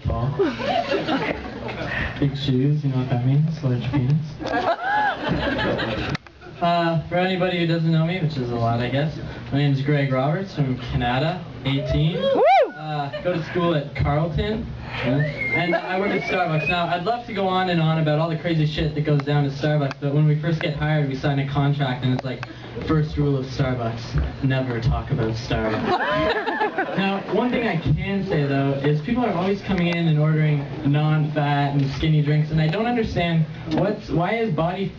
Tall. Big shoes, you know what that means? Large penis. For anybody who doesn't know me, which is a lot, I guess, my name is Greg Roberts from Canada, 18. Go to school at Carleton, and I work at Starbucks. Now, I'd love to go on and on about all the crazy shit that goes down at Starbucks, but when we first get hired, we sign a contract, and it's like, first rule of Starbucks, never talk about Starbucks. Now, one thing I can say, though, is people are always coming in and ordering non-fat and skinny drinks, and I don't understand why is body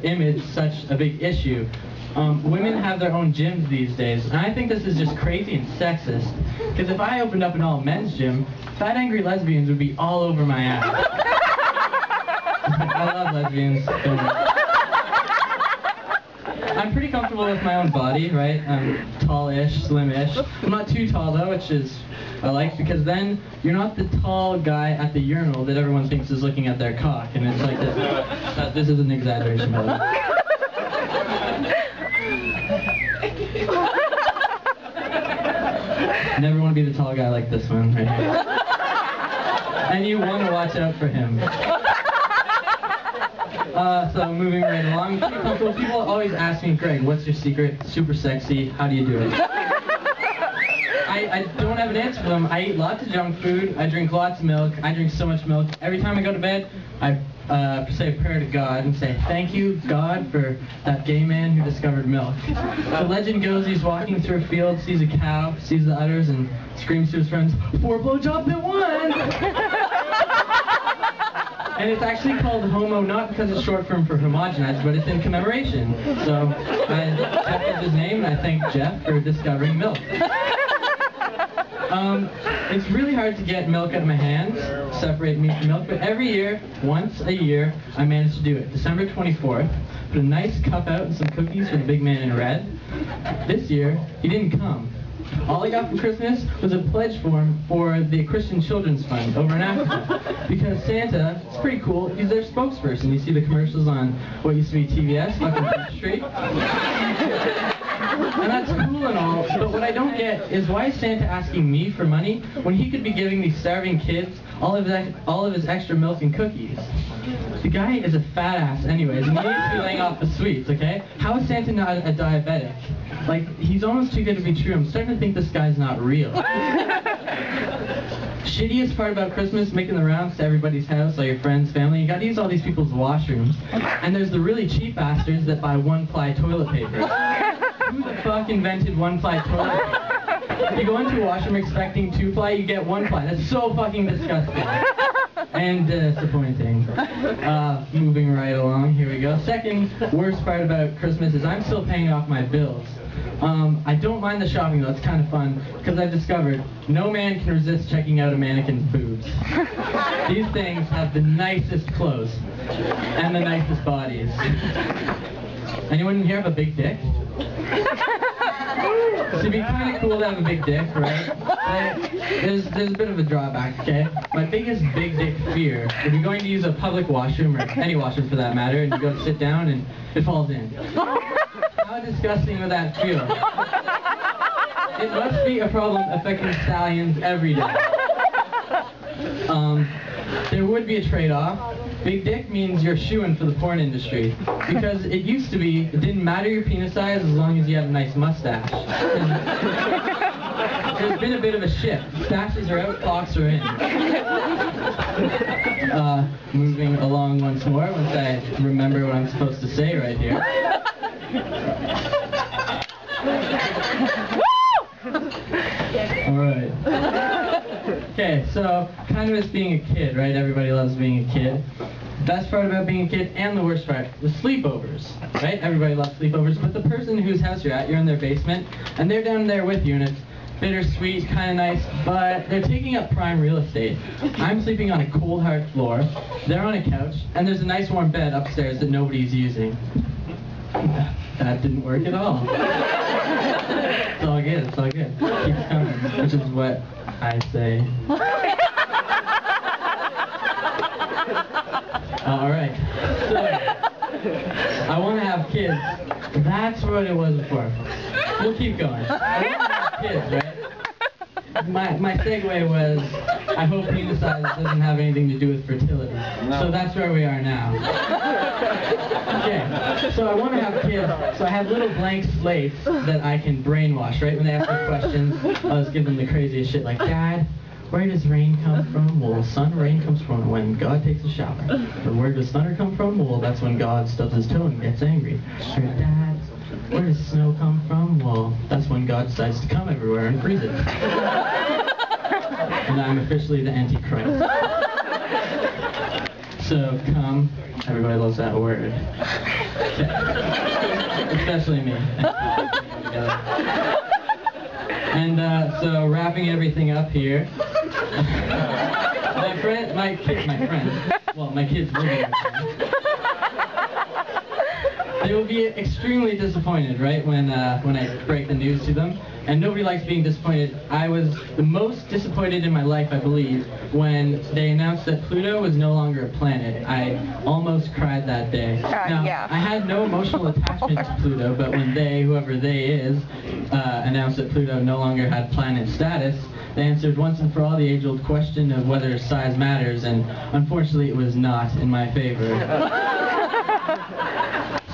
image such a big issue. Women have their own gyms these days, and I think this is just crazy and sexist. Because if I opened up an all-men's gym, fat angry lesbians would be all over my ass. I love lesbians. I'm pretty comfortable with my own body, right? I'm tall-ish, slim-ish. I'm not too tall, though, which is I like, because then you're not the tall guy at the urinal that everyone thinks is looking at their cock, and it's like this. This is an exaggeration, by the way. Never want to be the tall guy like this one right here. And you want to watch out for him. So moving right along, people always ask me, Greg, what's your secret? Super sexy, how do you do it? I don't have an answer for them. I eat lots of junk food, I drink lots of milk, I drink so much milk. Every time I go to bed, I say a prayer to God and say, thank you, God, for that gay man who discovered milk. The legend goes he's walking through a field, sees a cow, sees the udders, and screams to his friends, 4 blowjobs at once! And it's actually called homo, not because it's short form for homogenized, but it's in commemoration. So Jeff is his name, and I thank Jeff for discovering milk. It's really hard to get milk out of my hands, separate meat from milk, but every year, once a year, I manage to do it. December 24th, put a nice cup out and some cookies for the big man in red. This year, he didn't come. All I got for Christmas was a pledge form for the Christian Children's Fund over in Africa. Because Santa, it's pretty cool, he's their spokesperson. You see the commercials on what used to be TVS, fucking Beach Street. And that's cool and all, but what I don't get is why is Santa asking me for money when he could be giving these starving kids all of his extra milk and cookies? The guy is a fat ass anyways, and he needs to be laying off the sweets, okay? How is Santa not a diabetic? Like, he's almost too good to be true. I'm starting to think this guy's not real. Shittiest part about Christmas, making the rounds to everybody's house, all your friends, family, you gotta use all these people's washrooms. And there's the really cheap bastards that buy 1-ply toilet paper. Who the fuck invented 1-ply toilet paper? If you go into a washroom expecting 2-ply, you get 1-ply. That's so fucking disgusting. And disappointing. Moving right along, here we go. Second worst part about Christmas is I'm still paying off my bills. I don't mind the shopping though, it's kind of fun, because I've discovered no man can resist checking out a mannequin's boobs. These things have the nicest clothes, and the nicest bodies. Anyone in here have a big dick? So it'd be kind of cool to have a big dick, right? But there's a bit of a drawback, okay? My biggest big dick fear, if you're going to use a public washroom, or any washroom for that matter, and you go to sit down and it falls in. How disgusting would that feel? It must be a problem affecting stallions every day. There would be a trade-off. Big dick means you're shooing for the porn industry. Because it used to be, it didn't matter your penis size as long as you have a nice mustache. There's been a bit of a shift. Stashes are out, clocks are in. Moving along once more, once I remember what I'm supposed to say right here. Alright. Okay, so kind of as being a kid, right? Everybody loves being a kid. Best part about being a kid and the worst part, the sleepovers, right? Everybody loves sleepovers, but the person whose house you're at, you're in their basement, and they're down there with you, and it's bittersweet, kind of nice, but they're taking up prime real estate. I'm sleeping on a cold hard floor, they're on a couch, and there's a nice warm bed upstairs that nobody's using. That didn't work at all. It's all good, it's all good. Keeps coming, which is what I say. Alright, so, I want to have kids. That's what it was before. We'll keep going. I want to have kids, right? my segue was, I hope penis size doesn't have anything to do with fertility. No. So that's where we are now. Okay, so I want to have kids, so I have little blank slates that I can brainwash, right? When they ask me questions, I'll just give them the craziest shit, like, Dad, where does rain come from? Well, rain comes from when God takes a shower. Or where does thunder come from? Well, that's when God stubs his toe and gets angry. Or, Dad, where does snow come from? Well, that's when God decides to come everywhere and freeze it. And I'm officially the Antichrist. So, come. Everybody loves that word. Okay. Especially me. And so, wrapping everything up here. My kids will be they will be extremely disappointed, right, when I break the news to them. And nobody likes being disappointed. I was the most disappointed in my life, I believe, when they announced that Pluto was no longer a planet. I almost cried that day. Now, yeah. I had no emotional attachment to Pluto, but when they, whoever they is, announced that Pluto no longer had planet status, they answered once and for all the age-old question of whether size matters, and unfortunately it was not in my favor.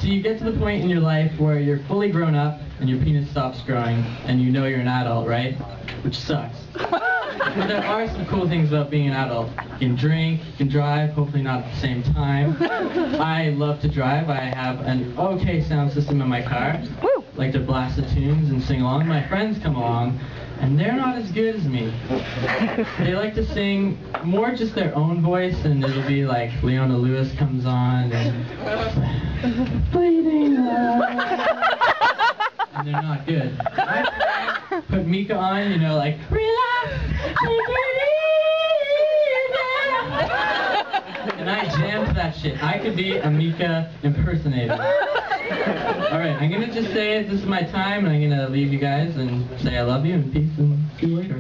So you get to the point in your life where you're fully grown up and your penis stops growing and you know you're an adult, right? Which sucks. But there are some cool things about being an adult. You can drink, you can drive, hopefully not at the same time. I love to drive. I have an okay sound system in my car. Like to blast the tunes and sing along. My friends come along and they're not as good as me. They like to sing more just their own voice, and it'll be like Leona Lewis comes on and Bleeding Love. And they're not good. I put Mika on, you know, like relax, and I jam to that shit. I could be a Mika impersonator. Alright, I'm gonna just say it, this is my time, and I'm gonna leave you guys and say I love you and peace and see you later.